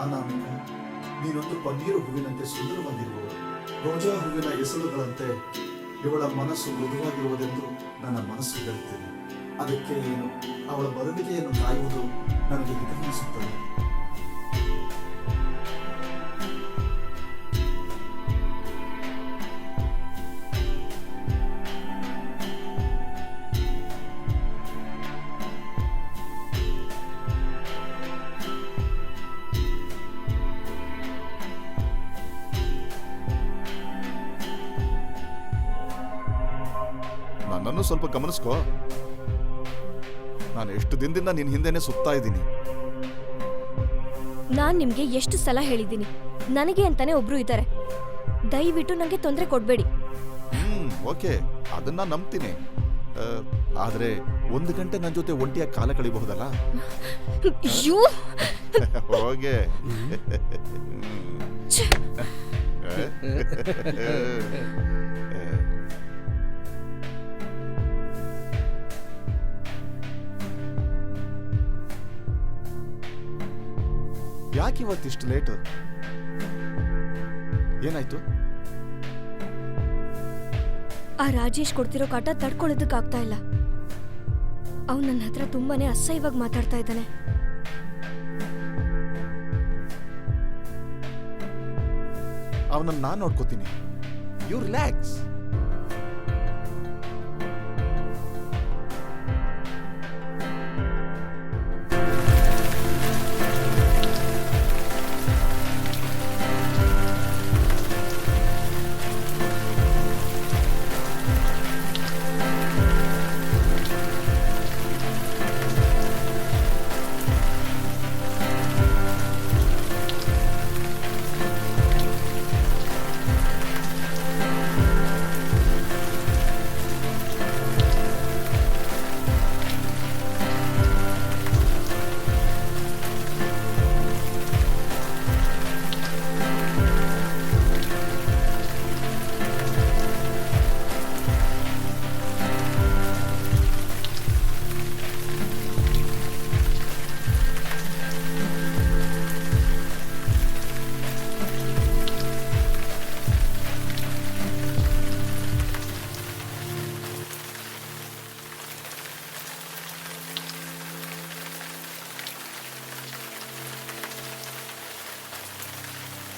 ಅನಾಮಿಕ, ನೀನೊಂದು ಪನ್ನೀರು ಹೂವಿನಂತೆ ಸುಂದರವಾಗಿರುವಳು. ರೋಜಾ ಹೂವಿನ ಎಸಳುಗಳಂತೆ ಇವಳ ಮನಸ್ಸು ಮೃದುವಾಗಿರುವುದೆಂದು ನನ್ನ ಮನಸ್ಸು ಹೇಳುತ್ತೇನೆ. ಅದಕ್ಕೆ ಏನು ಅವಳ ಬರುವಿಕೆಯನ್ನು ಕಾಯುವುದು ನನಗೆ ಹಿತವೆನಿಸುತ್ತದೆ. ನನ್ನನ್ನು ಸ್ವಲ್ಪ ಗಮನಿಸ್ಕೋ. ನಾನು ಎಷ್ಟು ದಿನದಿಂದ ನಿನ್ನ ಹಿಂದೆನೆ ಸುತ್ತಾ ಇದ್ದೀನಿ. ನಾನ್ ನಿಮ್ಗೆ ಎಷ್ಟು ಸಲ ಹೇಳಿದ್ದೀನಿ, ನನಗೆ ಅಂತಾನೆ ಒಬ್ರು ಇದ್ದಾರೆ. ದಯವಿಟ್ಟು ನಂಗೆ ತೊಂದರೆ ಕೊಡ್ಬೇಡಿ. ಓಕೆ, ಅದನ್ನ ನಂಬ್ತೀನಿ. ಆದ್ರೆ 1 ಗಂಟೆ ನನ್ನ ಜೊತೆ ಒಂಟಿಯಾಗಿ ಕಾಲ ಕಳಿಬಹುದಲ್ಲ? ಅಯ್ಯೋ! ಹೋಗೆ. ಯಾಕೆ ಇವತ್ತಿಷ್ಟು ಲೇಟ್? ಏನಾಯ್ತು? ಆ ರಾಜೇಶ್ ಕೊಡ್ತಿರೋ ಕಾಟ ತಡ್ಕೊಳ್ಳೋದಕ್ಕಾಗ್ತಾ ಇಲ್ಲ. ಅವ್ನು ನನ್ನ ಹತ್ರ ತುಂಬಾನೇ ಅಸಹ್ಯವಾಗಿ ಮಾತಾಡ್ತಾ ಇದ್ದಾನೆ. ಅವನನ್ನ ನಾನು ನೋಡ್ಕೋತೀನಿ. You relax.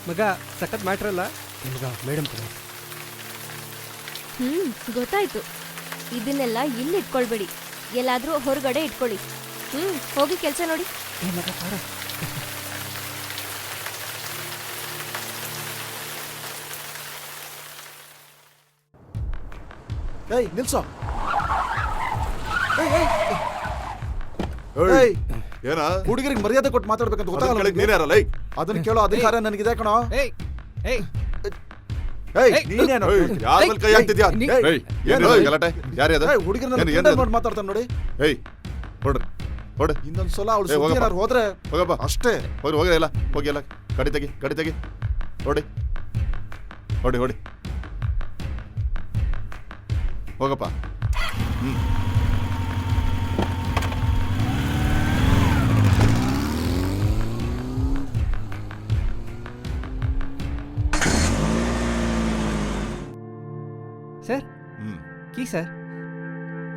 ಮಗ ಸಖತ್ ಮ್ಯಾಟ್ರ್ ಅಲ್ಲ ಮಗ, ಮೇಡಮ್ ಕಡೆ. ಗೊತ್ತಾಯ್ತು. ಇದನ್ನೆಲ್ಲ ಇಲ್ಲಿ ಇಟ್ಕೊಳ್ಬೇಡಿ, ಎಲ್ಲಾದ್ರೂ ಹೊರಗಡೆ ಇಟ್ಕೊಳ್ಳಿ. ಹೋಗಿ ಕೆಲಸ ನೋಡಿ. ಏ ಮಗ ಪಾರ. ಏಯ್ ನಿಲ್ಸೋ. ಏನ ಹುಡುಗರಿಗೆ ಮರ್ಯಾದೆ ಕೊಟ್ಟು ಮಾತಾಡ್ಬೇಕಂತ ಗೊತ್ತಾಗಲ್ಲ. ನೀನ್ ಯಾರಲ್ಲ? ಅದನ್ನ ಕೇಳೋ ಅಧಿಕಾರ ನನಗಿದೆ ಕಣೋ. ಏಯ್ ಏಯ್ ನೀನೇನು ಯಾರ ಮೇಲೆ ಕೈ ಹಾಕ್ತಿದ್ಯಾ? ಗಲಾಟೆ ಯಾರ್ಯಾದ? ಹುಡುಗರನ್ನ ಮಾತಾಡ್ತಾನೆ ನೋಡಿ. ಏಯ್ ಹೊಡ್ರಿ ಹೊಡ್. ಇನ್ನೊಂದ್ಸಲ ಅವಳು ಹೋದ್ರೆ ಹೋಗಪ್ಪ ಅಷ್ಟೇ. ಹೋಗಿ ಹೋಗಿ ಎಲ್ಲ ಹೋಗಿ ಎಲ್ಲ ಗಾಡಿ ತೆಗಿ, ಗಾಡಿ ತೆಗಿ. ಹೊಡಿ ಹೊಡಿ ಹೊಡಿ ಹೋಗಪ್ಪ. Sir key sir.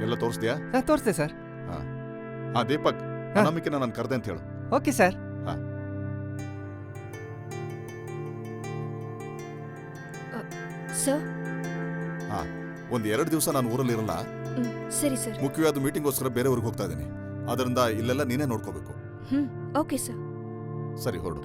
ಎಲ್ಲ ತೋರಿಸ್ದ್ಯಾ? ಹಾಂ ತೋರಿಸ್ದೆ ಸರ್. ಹಾ ದೀಪಕ್, ಅನಾಮಿಕನ ನಾನು ಕರೆದೆ ಅಂತ ಹೇಳು. Okay sir. ಸರ್, ಹಾ, 1-2 ದಿವಸ ನಾನು ಊರಲ್ಲಿ ಇರಲ್ಲ. ಸರಿ ಸರ್. ಮುಖ್ಯವಾದ ಮೀಟಿಂಗ್ಗೋಸ್ಕರ ಬೇರೆ ಊರಿಗೆ ಹೋಗ್ತಾ ಇದ್ದೀನಿ. ಅದರಿಂದ ಇಲ್ಲೆಲ್ಲ ನೀನೇ ನೋಡ್ಕೋಬೇಕು. Okay sir. ಸರಿ ಹೊರಡು.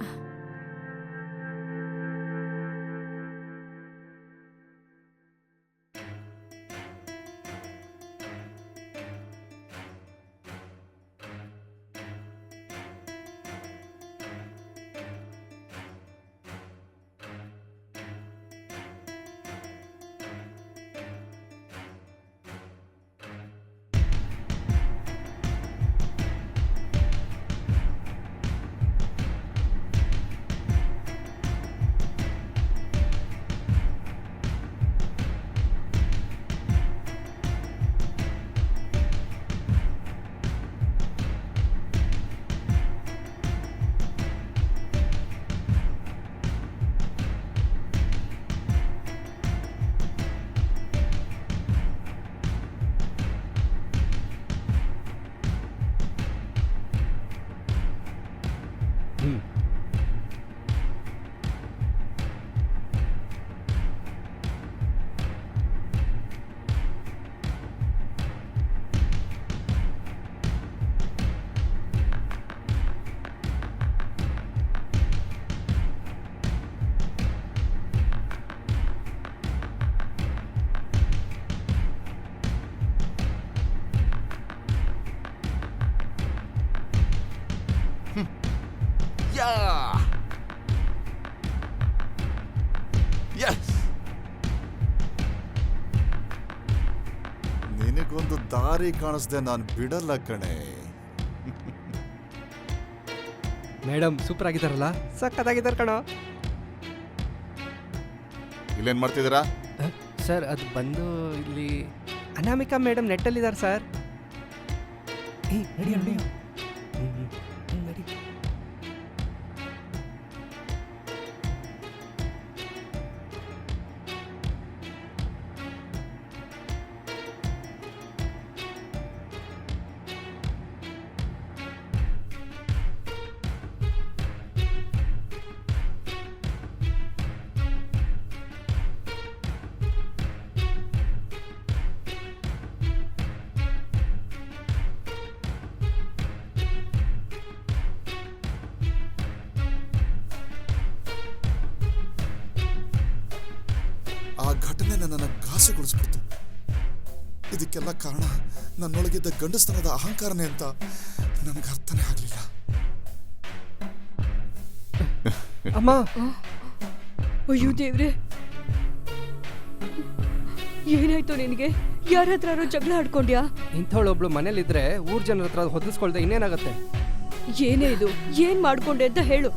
ಯಾ ಯಸ್ ನಿನಗೊಂದು ದಾರಿ ಕಾಣಿಸ್ದೆ ನಾನು ಬಿಡಲ್ಲ ಕಣೆ. ಮೇಡಮ್ ಸೂಪರ್ ಆಗಿದ್ದಾರಲ್ಲ, ಸಕ್ಕತ್ತಾಗಿದ್ದಾರೆ ಕಣೋ. ಇಲ್ಲೇನ್ ಮಾಡ್ತಿದ್ದೀರಾ? ಸರ್ ಅದು ಬಂದು ಇಲ್ಲಿ ಅನಾಮಿಕಾ ಮೇಡಮ್ ನೆಟ್ಟಲ್ಲಿದ್ದಾರೆ ಸರ್. ನಡಿ ನಡಿ ನಡಿ. ಆ ಘಟನೆ ನನ್ನನ್ನು ಘಾಸಿಗೊಳಿಸ್ಬಿಡ್ತು. ಇದಕ್ಕೆಲ್ಲ ಕಾರಣ ನನ್ನೊಳಗಿದ್ದ ಗಂಡಸ್ತನದ ಅಹಂಕಾರನೇ ಅಂತ ನನಗೆ ಅರ್ಥನೇ ಆಗಲಿಲ್ಲ. ಅಮ್ಮ ಅಯ್ಯೋ ದೇವ್ರೆ, ಏನಾಯ್ತು ನಿನಗೆ? ಯಾರ ಹತ್ರ ಜಗಳ ಆಡ್ಕೊಂಡ್ಯಾ? ಇಂಥವಳೊಬ್ಳು ಮನೇಲಿದ್ರೆ ಊರ್ ಜನರ ಹತ್ರ ಹೊದಿಸ್ಕೊಳ್ದೆ ಇನ್ನೇನಾಗತ್ತೆ? ಏನೇ ಇದು? ಏನ್ ಮಾಡ್ಕೊಂಡೆ ಅಂತ ಹೇಳು.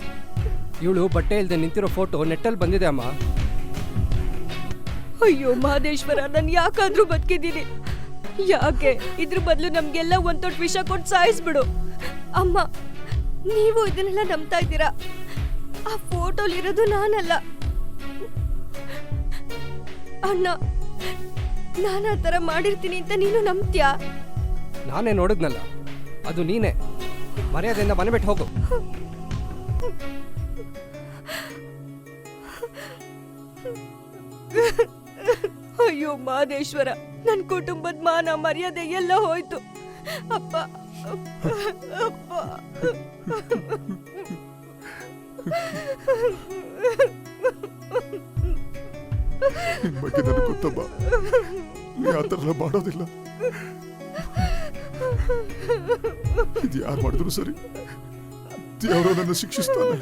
ಇವಳು ಬಟ್ಟೆ ಇಲ್ದೆ ನಿಂತಿರೋ ಫೋಟೋ ನೆಟ್ಟಲ್ಲಿ ಬಂದಿದೆ ಅಮ್ಮ. ಅಯ್ಯೋ ಮಹದೇಶ್ವರ, ನಾನು ಯಾಕಾದ್ರೂ ಬದುಕಿದ್ದೀನಿ? ಯಾಕೆ? ಇದ್ರ ಬದಲು ನಮ್ಗೆಲ್ಲ ಒಂದ್ ತೊಟ್ಟು ವಿಷ ಕೊಟ್ಟು ಸಾಯಿಸ್ಬಿಡು. ಅಮ್ಮ, ನೀವು ಇದನ್ನೆಲ್ಲ ನಂಬ್ತಾ ಇದ್ದೀರಾ? ಆ ಫೋಟೋಲಿರೋದು ನಾನಲ್ಲ. ಅಣ್ಣ, ನಾನು ಆ ಥರ ಮಾಡಿರ್ತೀನಿ ಅಂತ ನೀನು ನಂಬ್ತ್ಯಾ? ನಾನೇ ನೋಡಿದ್ನಲ್ಲ, ಅದು ನೀನೇ. ಮರ್ಯಾದೆಯಿಂದ ಮನೆ ಬಿಟ್ಟು ಹೋಗು. ಅಯ್ಯೋ ಮಹದೇಶ್ವರ, ನನ್ನ ಕುಟುಂಬದ ಮಾನ ಮರ್ಯಾದೆ ಎಲ್ಲ ಹೋಯ್ತು. ಅಪ್ಪ ಅಪ್ಪ. ನಿನ್ ಬಗ್ಗೆ ನನಗೆ ಗೊತ್ತಮ್ಮ, ನೀ ಆ ಥರ ಎಲ್ಲ ಮಾಡೋದಿಲ್ಲ. ಇದು ಯಾರು ಮಾಡಿದ್ರು ಸರಿ, ದೇವರು ನನ್ನ ಶಿಕ್ಷಿಸ್ತಾನೆ.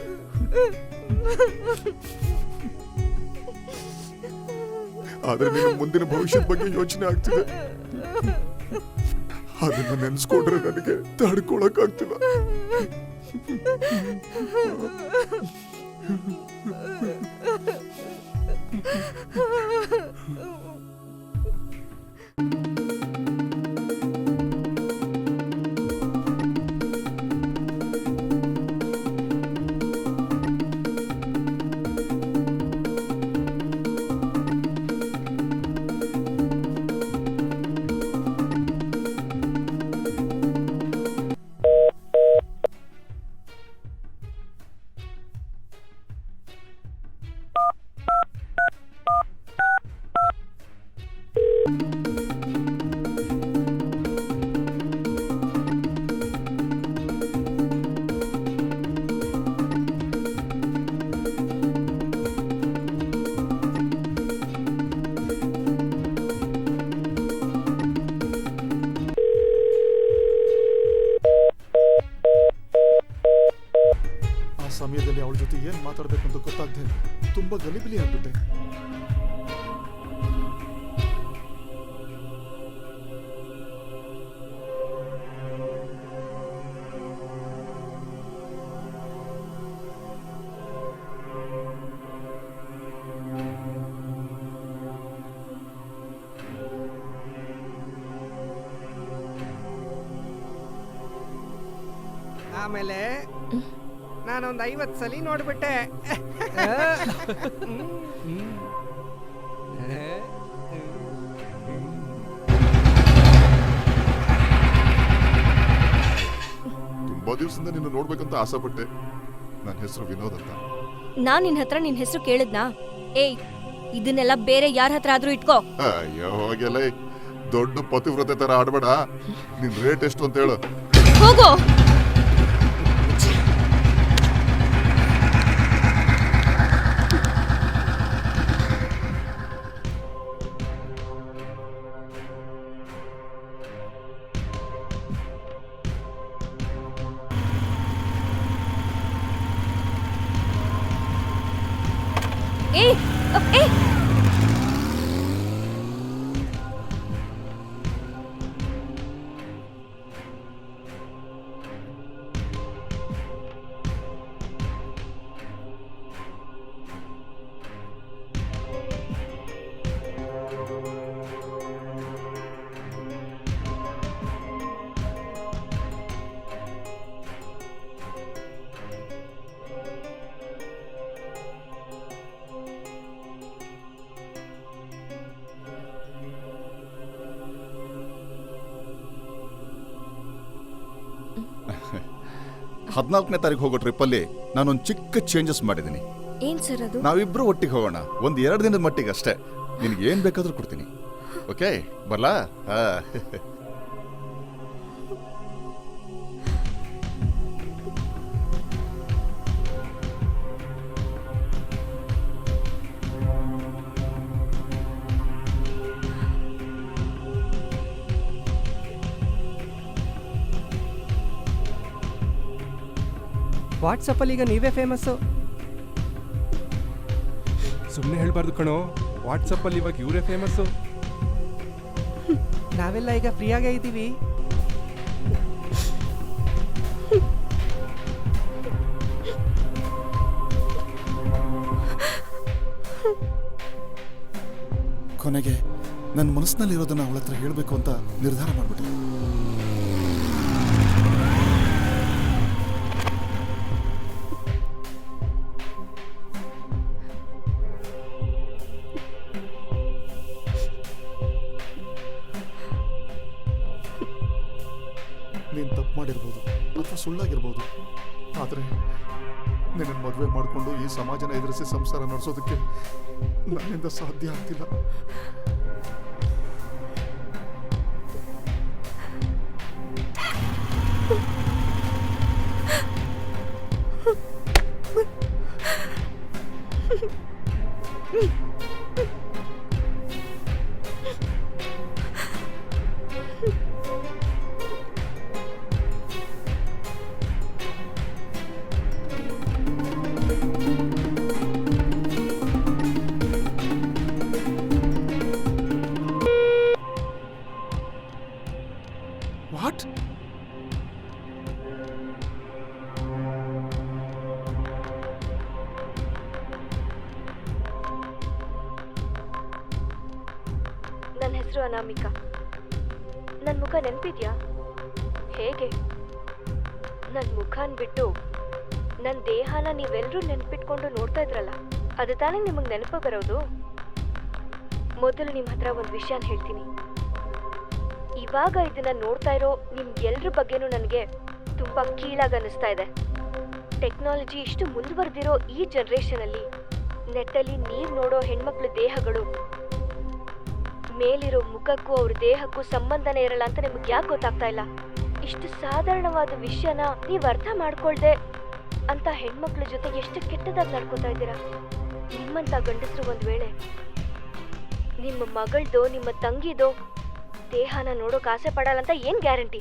ಆದ್ರೆ ನಿನ್ನ ಮುಂದಿನ ಭವಿಷ್ಯದ ಬಗ್ಗೆ ಯೋಚನೆ ಆಗ್ತಿದೆ. ಅದನ್ನ ನೆನ್ಸ್ಕೊಂಡ್ರೆ ನನಗೆ ತಡ್ಕೊಳಕ್ಕಾಗ್ತಿಲ್ಲ. ಸಮಯದಲ್ಲಿ ಅವಳ ಜೊತೆ ಏನ್ ಮಾತಾಡ್ಬೇಕಂತ ಗೊತ್ತಾಗದೆ ತುಂಬಾ ಗಲಿಬಿಲಿ ಆಗ್ಬಿಟ್ಟೆ. ಆಮೇಲೆ ನಾನೊಂದು 50 ಸಲ ನೋಡ್ಬಿಟ್ಟೆ. ತುಂಬಾ ದಿವಸದಿಂದ ನಿನ್ನ ನೋಡ್ಬೇಕಂತ ಆಸೆ ಪಟ್ಟೆ. ನನ್ನ ಹೆಸರು ವಿನೋದ್ ಅಂತ. ನಾನ್ ನಿನ್ ಹತ್ರ ನಿನ್ ಹೆಸರು ಕೇಳಿದ್ನಾ? ಏಯ್, ಇದನ್ನೆಲ್ಲ ಬೇರೆ ಯಾರ ಹತ್ರ ಆದ್ರೂ ಇಟ್ಕೋ. ಅಯ್ಯೋ ಹೋಗೆಲ್ಲ, ದೊಡ್ಡ ಪತಿವ್ರತೆ ತರ ಆಡ್ಬೇಡ. ನಿನ್ ರೇಟ್ ಎಷ್ಟು ಅಂತ ಹೇಳು. ಹೋಗೋ. ಏ ಏ ಹದಿನಾಲ್ಕನೇ ತಾರೀಕು ಹೋಗೋ ಟ್ರಿಪ್ಪಲ್ಲಿ ನಾನೊಂದು ಚಿಕ್ಕ ಚೇಂಜಸ್ ಮಾಡಿದ್ದೀನಿ. ಏನ್ ಸರ್ ಅದು? ನಾವಿಬ್ರು ಒಟ್ಟಿಗೆ ಹೋಗೋಣ, ಒಂದು 2 ದಿನದ ಮಟ್ಟಿಗೆ ಅಷ್ಟೇ. ನಿನಗೆ ಏನು ಬೇಕಾದ್ರೂ ಕೊಡ್ತೀನಿ. ಓಕೆ, ಬರ್ಲಾ? ವಾಟ್ಸಪ್ಪಲ್ಲಿ ಈಗ ನೀವೇ ಫೇಮಸ್ಸು. ಸುಮ್ಮನೆ ಹೇಳ್ಬಾರ್ದು ಕಣೋ, ವಾಟ್ಸಪ್ಪಲ್ಲಿ ಇವಾಗ ಇವರೇ ಫೇಮಸ್ಸು. ನಾವೆಲ್ಲ ಈಗ ಫ್ರೀಯಾಗೇ ಇದ್ದೀವಿ. ಕೊನೆಗೆ ನನ್ನ ಮನಸ್ಸಿನಲ್ಲಿರೋದನ್ನ ಅವಳ ಹತ್ರ ಹೇಳಬೇಕು ಅಂತ ನಿರ್ಧಾರ ಮಾಡಿಬಿಟ್ಟೆ. ನೀನು ತಪ್ಪು ಮಾಡಿರ್ಬೋದು ಅಥವಾ ಸುಳ್ಳಾಗಿರ್ಬೋದು, ಆದರೆ ನಿನ್ನ ಮದುವೆ ಮಾಡಿಕೊಂಡು ಈ ಸಮಾಜನ ಎದುರಿಸಿ ಸಂಸಾರ ನಡೆಸೋದಕ್ಕೆ ನನ್ನಿಂದ ಸಾಧ್ಯ ಆಗ್ತಿಲ್ಲ. ವಾಟ್? ನನ್ನ ಹೆಸರು ಅನಾಮಿಕಾ. ನನ್ನ ಮುಖ ನೆನಪಿದ್ಯಾ? ಹೇಗೆ? ನನ್ನ ಮುಖನ್ ಬಿಟ್ಟು ನನ್ನ ದೇಹನ ನೀವೆಲ್ಲರೂ ನೆನ್ಪಿಟ್ಕೊಂಡು ನೋಡ್ತಾ ಇದ್ರಲ್ಲ, ಅದು ತಾನೇ ನಿಮಗೆ ನೆನಪು ಬರೋದು. ಮೊದಲು ನಿಮ್ಮ ಹತ್ರ ಒಂದು ವಿಷಯನ ಹೇಳ್ತೀನಿ. ಇವಾಗ ಇದನ್ನ ನೋಡ್ತಾ ಇರೋ ನಿಮ್ಗೆಲ್ರ ಬಗ್ಗೆನೂ ನನಗೆ ತುಂಬ ಕೀಳಾಗಿ ಅನ್ನಿಸ್ತಾ ಇದೆ. ಟೆಕ್ನಾಲಜಿ ಇಷ್ಟು ಮುಂದುವರೆದಿರೋ ಈ ಜನ್ರೇಷನಲ್ಲಿ ನೆಟ್ಟಲ್ಲಿ ನೀವು ನೋಡೋ ಹೆಣ್ಮಕ್ಳ ದೇಹಗಳು ಮೇಲಿರೋ ಮುಖಕ್ಕೂ ಅವ್ರ ದೇಹಕ್ಕೂ ಸಂಬಂಧನೇ ಇರಲ್ಲ ಅಂತ ನಿಮಗೆ ಯಾಕೆ ಗೊತ್ತಾಗ್ತಾ ಇಲ್ಲ? ಇಷ್ಟು ಸಾಧಾರಣವಾದ ವಿಷಯನ ನೀವು ಅರ್ಥ ಮಾಡ್ಕೊಳ್ದೆ ಅಂತ ಹೆಣ್ಮಕ್ಳ ಜೊತೆ ಎಷ್ಟು ಕೆಟ್ಟದಾಗಿ ನಡ್ಕೋತಾ ಇದ್ದೀರಾ. ನಿಮ್ಮಂತ ಗಂಡಸರು ಒಂದ್ ವೇಳೆ ನಿಮ್ಮ ಮಗಳ್ದೋ ನಿಮ್ಮ ತಂಗಿದೋ ದೇಹನ ನೋಡೋಕ್ ಆಸೆ ಪಡಲ್ಲ ಅಂತ ಏನ್ ಗ್ಯಾರಂಟಿ?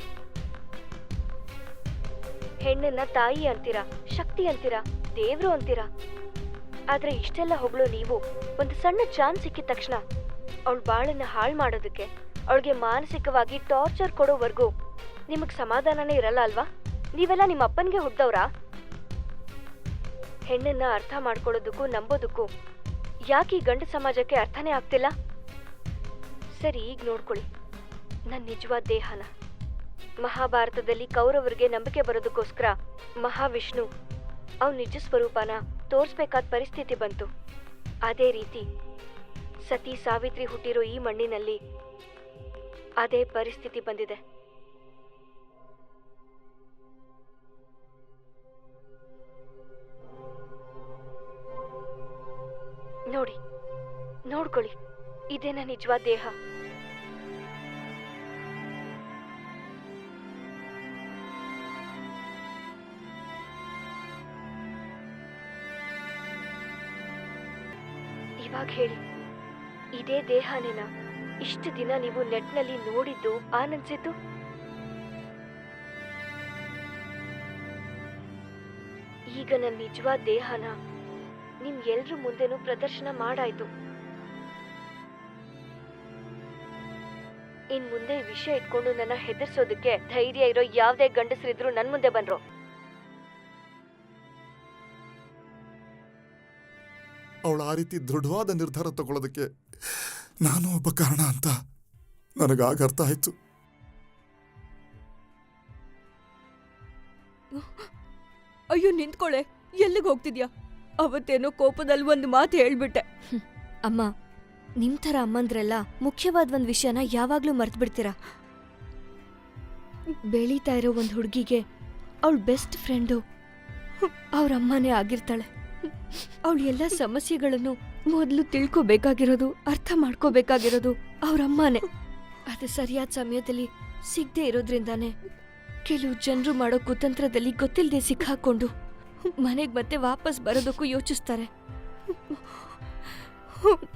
ಹೆಣ್ಣನ್ನ ತಾಯಿ ಅಂತೀರಾ, ಶಕ್ತಿ ಅಂತೀರಾ, ದೇವ್ರು ಅಂತೀರಾ. ಆದ್ರೆ ಇಷ್ಟೆಲ್ಲ ಹೊಗಳೋ ನೀವು ಒಂದು ಸಣ್ಣ ಚಾನ್ಸ್ ಸಿಕ್ಕಿದ ತಕ್ಷಣ ಅವಳ ಬಾಳನ್ನ ಹಾಳು ಮಾಡೋದಕ್ಕೆ, ಅವಳಿಗೆ ಮಾನಸಿಕವಾಗಿ ಟಾರ್ಚರ್ ಕೊಡೋವರೆಗೂ ನಿಮಗ್ ಸಮಾಧಾನನೇ ಇರಲ್ಲ ಅಲ್ವಾ? ನೀವೆಲ್ಲ ನಿಮ್ಮ ಅಪ್ಪನಿಗೆ ಹುಟ್ಟದವ್ರಾ? ಹೆಣ್ಣನ್ನ ಅರ್ಥ ಮಾಡ್ಕೊಳ್ಳೋದಕ್ಕೂ ನಂಬೋದಕ್ಕೂ ಯಾಕೆ ಈ ಗಂಡ ಸಮಾಜಕ್ಕೆ ಅರ್ಥನೇ ಆಗ್ತಿಲ್ಲ? ಸರಿ, ಈಗ ನೋಡ್ಕೊಳ್ಳಿ ನನ್ನ ನಿಜವಾದ ದೇಹನ. ಮಹಾಭಾರತದಲ್ಲಿ ಕೌರವರಿಗೆ ನಂಬಿಕೆ ಬರೋದಕ್ಕೋಸ್ಕರ ಮಹಾವಿಷ್ಣು ಅವನ ನಿಜ ಸ್ವರೂಪನ ತೋರಿಸ್ಬೇಕಾದ ಪರಿಸ್ಥಿತಿ ಬಂತು. ಅದೇ ರೀತಿ ಸತಿ ಸಾವಿತ್ರಿ ಹುಟ್ಟಿರೋ ಈ ಮಣ್ಣಿನಲ್ಲಿ ಅದೇ ಪರಿಸ್ಥಿತಿ ಬಂದಿದೆ. ನೋಡಿ, ನೋಡ್ಕೊಳ್ಳಿ, ಇದೇನ ನಿಜವಾದ ದೇಹ. ಇವಾಗ ಹೇಳಿ, ಇದೇ ದೇಹನೇನ ಇಷ್ಟು ದಿನ ನೀವು ನೆಟ್ನಲ್ಲಿ ನೋಡಿದ್ದು, ಆನಂದಿಸಿದ್ದು? ಈಗ ನನ್ನ ನಿಜವಾದ ದೇಹನ ನಿಮ್ ಎಲ್ರ ಮುಂದೆನೂ ಪ್ರದರ್ಶನ ಮಾಡಾಯ್ತು. ಇನ್ ಮುಂದೆ ಈ ವಿಷಯ ಇಟ್ಕೊಂಡು ನನ್ನ ಹೆದರ್ಸೋದಕ್ಕೆ ಧೈರ್ಯ ಇರೋ ಯಾವ್ದೇ ಗಂಡಸರಿದ್ರು ನನ್ ಮುಂದೆ ಬನ್ರೋ. ಅವಳು ಆ ರೀತಿ ದೃಢವಾದ ನಿರ್ಧಾರ ತಗೊಳ್ಳೋದಕ್ಕೆ ನಾನು ಒಬ್ಬ ಕಾರಣ ಅಂತ ನನಗಾಗ ಅರ್ಥ ಆಯ್ತು. ಅಯ್ಯೋ ನಿಂತ್ಕೊಳ್ಳೆ, ಎಲ್ಲಿಗೆ ಹೋಗ್ತಿದ್ಯಾ? ಅವತ್ತೇನೋ ಕೋಪದಲ್ಲಿ ಒಂದು ಮಾತು ಹೇಳ್ಬಿಟ್ಟೆ. ಅಮ್ಮ, ನಿಮ್ ಥರ ಅಮ್ಮಂದ್ರೆಲ್ಲ ಮುಖ್ಯವಾದ ಒಂದ್ ವಿಷಯನ ಯಾವಾಗ್ಲೂ ಮರ್ತು ಬಿಡ್ತೀರಾ. ಬೆಳೀತಾ ಇರೋ ಒಂದ್ ಹುಡುಗಿಗೆ ಅವಳ ಬೆಸ್ಟ್ ಫ್ರೆಂಡು ಅವ್ರ ಅಮ್ಮನೇ ಆಗಿರ್ತಾಳೆ. ಅವಳ ಎಲ್ಲ ಸಮಸ್ಯೆಗಳನ್ನು ಮೊದಲು ತಿಳ್ಕೊಬೇಕಾಗಿರೋದು, ಅರ್ಥ ಮಾಡ್ಕೋಬೇಕಾಗಿರೋದು ಅವ್ರ ಅಮ್ಮನೇ. ಅದು ಸರಿಯಾದ ಸಮಯದಲ್ಲಿ ಸಿಗದೆ ಇರೋದ್ರಿಂದಾನೇ ಕೆಲವು ಜನರು ಮಾಡೋ ಕುತಂತ್ರದಲ್ಲಿ ಗೊತ್ತಿಲ್ಲದೆ ಸಿಕ್ಕಾಕೊಂಡು ಮನೆಗೆ ಮತ್ತೆ ವಾಪಸ್ ಬರೋದಕ್ಕೂ ಯೋಚಿಸ್ತಾರೆ.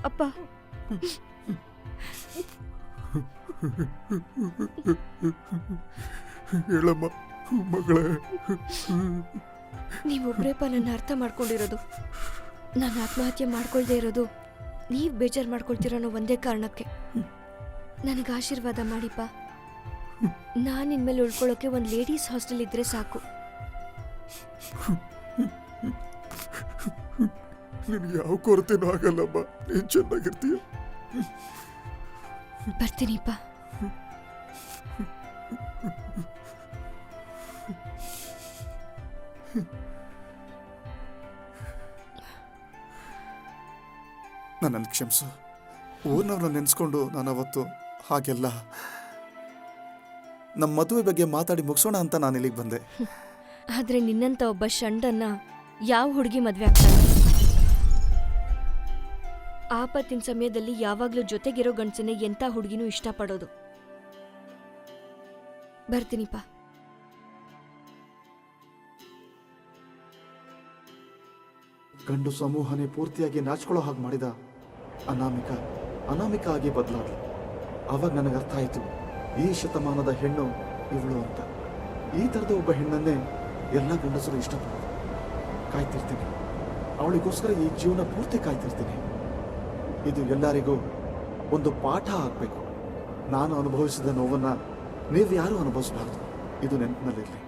ಅಪ್ಪ, ಹೇಳಮ್ಮ ಮಗಳೇ. ನೀವೊಬ್ರೇಪ ನನ್ನ ಅರ್ಥ ಮಾಡ್ಕೊಂಡಿರೋದು. ನಾನು ಆತ್ಮಹತ್ಯೆ ಮಾಡ್ಕೊಳ್ದೇ ಇರೋದು ನೀವ್ ಬೇಜಾರು ಮಾಡ್ಕೊಳ್ತಿರೋ ಅನ್ನೋ ಒಂದೇ ಕಾರಣಕ್ಕೆ. ನನಗೆ ಆಶೀರ್ವಾದ ಮಾಡಿಪ್ಪ. ನಾನು ಇನ್ಮೇಲೆ ಉಳ್ಕೊಳ್ಳೋಕೆ ಒಂದು ಲೇಡೀಸ್ ಹಾಸ್ಟೆಲ್ ಇದ್ರೆ ಸಾಕು. ನಿನಗೆ ಯಾವ ಕೊರತೆನೂ ಆಗಲ್ಲಮ್ಮ, ನೀನು ಚೆನ್ನಾಗಿರ್ತೀಯ. ಬರ್ತೀನಿಪ್ಪ. ನನ್ನನ್ನು ಕ್ಷಮಿಸು. ಊರಿನವ್ರನ್ನ ನೆನೆಸ್ಕೊಂಡು ನಾನು ಅವತ್ತು ಹಾಗೆಲ್ಲ ನಮ್ಮ ಮದುವೆ ಬಗ್ಗೆ ಮಾತಾಡಿ ಮುಗಿಸೋಣ ಅಂತ ನಾನು ಇಲ್ಲಿಗೆ ಬಂದೆ. ಆದ್ರೆ ನಿನ್ನಂತ ಒಬ್ಬ ಷಂಡನ್ನ ಯಾವ ಹುಡುಗಿ ಮದ್ವೆ ಆಗ್ತಾಳೆ? ಆಪತ್ತಿನ ಸಮಯದಲ್ಲಿ ಯಾವಾಗ್ಲೂ ಜೊತೆಗಿರೋ ಗಂಡಸನ್ನೇ ಎಂಥ ಹುಡುಗಿನೂ ಇಷ್ಟಪಡೋದು. ಬರ್ತೀನಿಪ್ಪ. ಗಂಡು ಸಮೂಹನೇ ಪೂರ್ತಿಯಾಗಿ ನಾಚ್ಕೊಳ್ಳೋ ಹಾಗೆ ಮಾಡಿದ ಅನಾಮಿಕ ಆಗಿ ಬದಲಾದ. ಆವಾಗ ನನಗೆ ಅರ್ಥ ಆಯಿತು, ಈ ಶತಮಾನದ ಹೆಣ್ಣು ಇವಳು ಅಂತ. ಈ ಥರದ ಒಬ್ಬ ಹೆಣ್ಣನ್ನೇ ಎಲ್ಲ ಗಂಡಸರು ಇಷ್ಟಪಡೋದು. ಕಾಯ್ತಿರ್ತೀನಿ, ಅವಳಿಗೋಸ್ಕರ ಈ ಜೀವನ ಪೂರ್ತಿ ಕಾಯ್ತಿರ್ತೀನಿ. ಇದು ಎಲ್ಲರಿಗೂ ಒಂದು ಪಾಠ ಆಗಬೇಕು. ನಾನು ಅನುಭವಿಸಿದ ನೋವನ್ನು ನೀವು ಯಾರೂ ಅನುಭವಿಸಬಾರ್ದು. ಇದು ನೆನಪಿನಲ್ಲಿರಲಿ.